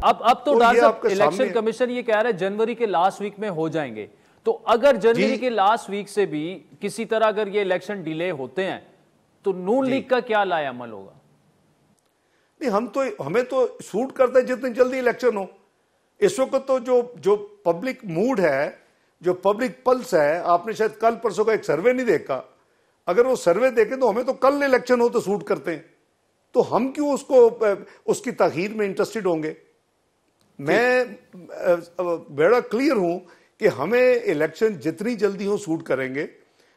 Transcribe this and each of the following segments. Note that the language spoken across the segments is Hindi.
अब तो डॉक्टर साहब इलेक्शन कमीशन ये कह रहा है जनवरी के लास्ट वीक में हो जाएंगे। तो अगर जनवरी के लास्ट वीक से भी किसी तरह अगर ये इलेक्शन डिले होते हैं तो नून लीग का क्या लाया अमल होगा? नहीं, हमें तो सूट करता है जितनी जल्दी इलेक्शन हो। इस वक्त तो जो पब्लिक मूड है, जो पब्लिक पल्स है, आपने शायद कल परसों का एक सर्वे नहीं देखा। अगर वो सर्वे देखें तो हमें तो कल इलेक्शन हो तो सूट करते हैं, तो हम क्यों उसकी ताखीर में इंटरेस्टेड होंगे? मैं बड़ा क्लियर हूं कि हमें इलेक्शन जितनी जल्दी हो सूट करेंगे,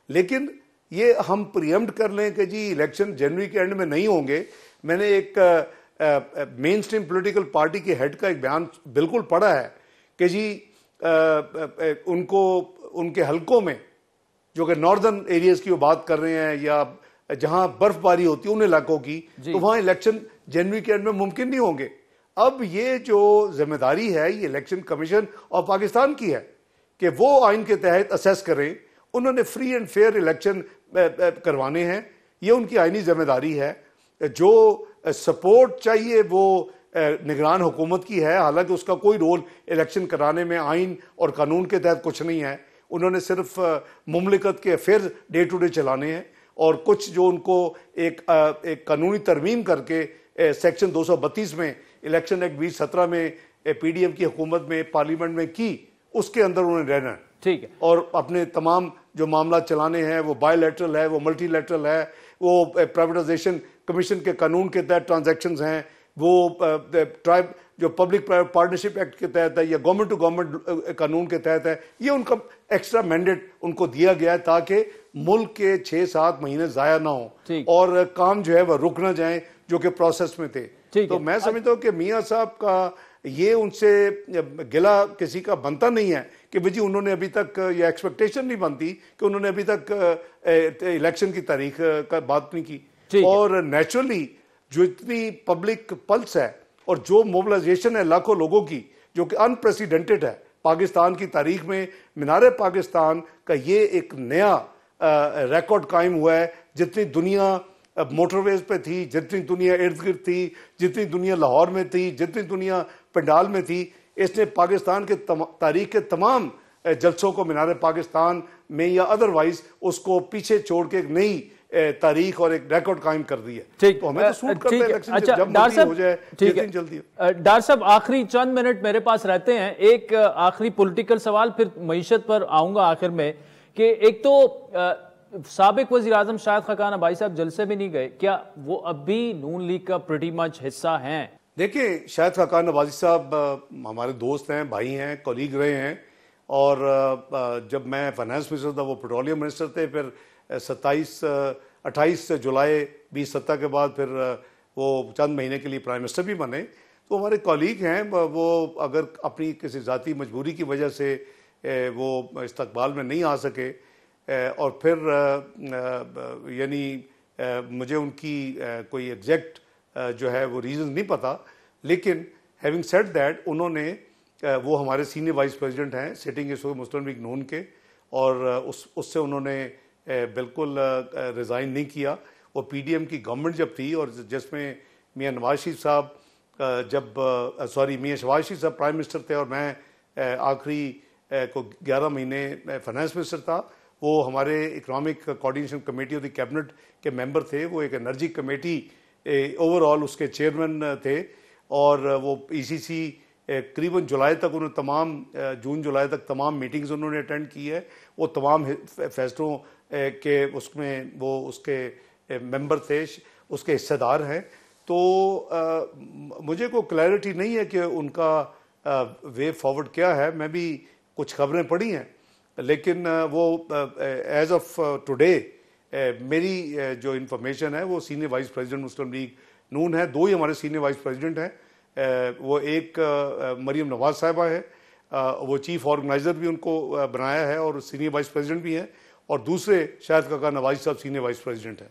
लेकिन ये हम प्रीएम्प्ट कर लें कि जी इलेक्शन जनवरी के एंड में नहीं होंगे। मैंने एक मेन स्ट्रीम पॉलिटिकल पार्टी के हेड का एक बयान बिल्कुल पढ़ा है कि जी उनके हलकों में, जो कि नॉर्दर्न एरियाज की वो बात कर रहे हैं या जहां बर्फबारी होती है उन इलाकों की, तो वहां इलेक्शन जनवरी के एंड में मुमकिन नहीं होंगे। अब ये जो जिम्मेदारी है ये इलेक्शन कमीशन और पाकिस्तान की है कि वो आइन के तहत असेस करें। उन्होंने फ्री एंड फेयर इलेक्शन करवाने हैं, ये उनकी आइनी जिम्मेदारी है। जो सपोर्ट चाहिए वो निगरान हुकूमत की है, हालांकि उसका कोई रोल इलेक्शन कराने में आइन और कानून के तहत कुछ नहीं है। उन्होंने सिर्फ मुमलिकत के अफेयर डे टू डे चलाने हैं, और कुछ जो उनको एक कानूनी तरमीम करके सेक्शन 232 में इलेक्शन एक्ट 2017 में पीडीएम की हुकूमत में पार्लियामेंट में की, उसके अंदर उन्हें रहना है। ठीक है। और अपने तमाम जो मामला चलाने हैं वो बायलैटरल है, वो मल्टीलैटरल है, वो प्राइवेटाइजेशन कमीशन के कानून के तहत ट्रांजैक्शंस हैं, वो ट्राइब जो पब्लिक प्राइवेट पार्टनरशिप एक्ट के तहत है या गवर्नमेंट टू गवर्नमेंट कानून के तहत है। ये उनका एक्स्ट्रा मैंडेट उनको दिया गया है ताकि मुल्क के 6-7 महीने जाया ना हो और काम जो है वह रुक ना जाए, जो कि प्रोसेस में थे। तो मैं समझता हूँ कि मियाँ साहब का ये उनसे गिला किसी का बनता नहीं है कि भाई जी उन्होंने अभी तक, ये एक्सपेक्टेशन नहीं बनती कि उन्होंने अभी तक इलेक्शन की तारीख का बात नहीं की। और नेचुरली जो इतनी पब्लिक पल्स है और जो मोबिलाइजेशन है लाखों लोगों की, जो कि अनप्रेसिडेंटेड है पाकिस्तान की तारीख में, मीनार पाकिस्तान का ये एक नया रिकॉर्ड कायम हुआ है। जितनी दुनिया मोटरवेज पे थी, जितनी दुनिया इर्द गिर्द थी, जितनी दुनिया लाहौर में थी, जितनी दुनिया पंडाल में थी, इसने पाकिस्तान के तारीख के तमाम जलसों को मीनार पाकिस्तान में या अदरवाइज उसको पीछे छोड़ के एक नई तारीख और एक रिकॉर्ड कायम कर दी है। तो हमें तो सूट करते हैं इलेक्शन जब मर्जी हो जाए, जितनी जल्दी हो। डॉक्टर साहब आखिरी चंद मिनट मेरे पास रहते हैं, एक आखिरी पॉलिटिकल सवाल, फिर मईशत पर आऊंगा आखिर में, कि एक तो साबिक वजीर आजम शाहिद खाकान अबाई साहब जलसे भी नहीं गए, क्या वो अब भी नून लीग का प्रीटी मच हिस्सा हैं? देखिए, शाहिद खाकान अबाई साहब हमारे दोस्त हैं, भाई हैं, कलीग रहे हैं, और जब मैं फाइनेंस मिनिस्टर था वो पेट्रोलियम मिनिस्टर थे। फिर 28 जुलाई 2017 के बाद फिर वो चंद महीने के लिए प्राइम मिनिस्टर भी बने। तो हमारे कॉलीग हैं, वो अगर अपनी किसी ज़ाती मजबूरी की वजह से वो इस्तकबाल में नहीं आ सके, और फिर यानी मुझे उनकी कोई एग्जैक्ट जो है वो रीज़न नहीं पता, लेकिन हैविंग सेड दैट उन्होंने वो हमारे सीनियर वाइस प्रेसिडेंट हैं सिटिंग इस मुस्लिम लीग नून के, और उससे उन्होंने बिल्कुल रिज़ाइन नहीं किया। वो पीडीएम की गवर्नमेंट जब थी और जिसमें मियाँ नवाज शरीफ साहब मियाँ शहबाज शरीफ साहब प्राइम मिनिस्टर थे और मैं आखिरी को 11 महीने फाइनेंस मिनिस्टर था। वो हमारे economic coordination committee of the cabinet के मेंबर थे। वो एक एनर्जी कमेटी ओवरऑल उसके चेयरमैन थे, और वो ईसीसी करीबन जुलाई तक उन्होंने जून जुलाई तक तमाम मीटिंग्स उन्होंने अटेंड की है। वो तमाम फैसलों के उसमें वो उसके मेंबर थे, उसके हिस्सेदार हैं। तो मुझे कोई क्लैरिटी नहीं है कि उनका वे फॉरवर्ड क्या है। मैं भी कुछ खबरें पढ़ी हैं, लेकिन वो एज ऑफ टुडे मेरी जो इन्फॉर्मेशन है वो सीनियर वाइस प्रेसिडेंट मुस्लिम लीग नून है। 2 ही हमारे सीनियर वाइस प्रेसिडेंट हैं। वो एक मरियम नवाज साहिबा है, वो चीफ ऑर्गेनाइजर भी उनको बनाया है और सीनियर वाइस प्रेसिडेंट भी हैं, और दूसरे शाहिद खाकान अबाई साहब सीनियर वाइस प्रेसिडेंट हैं।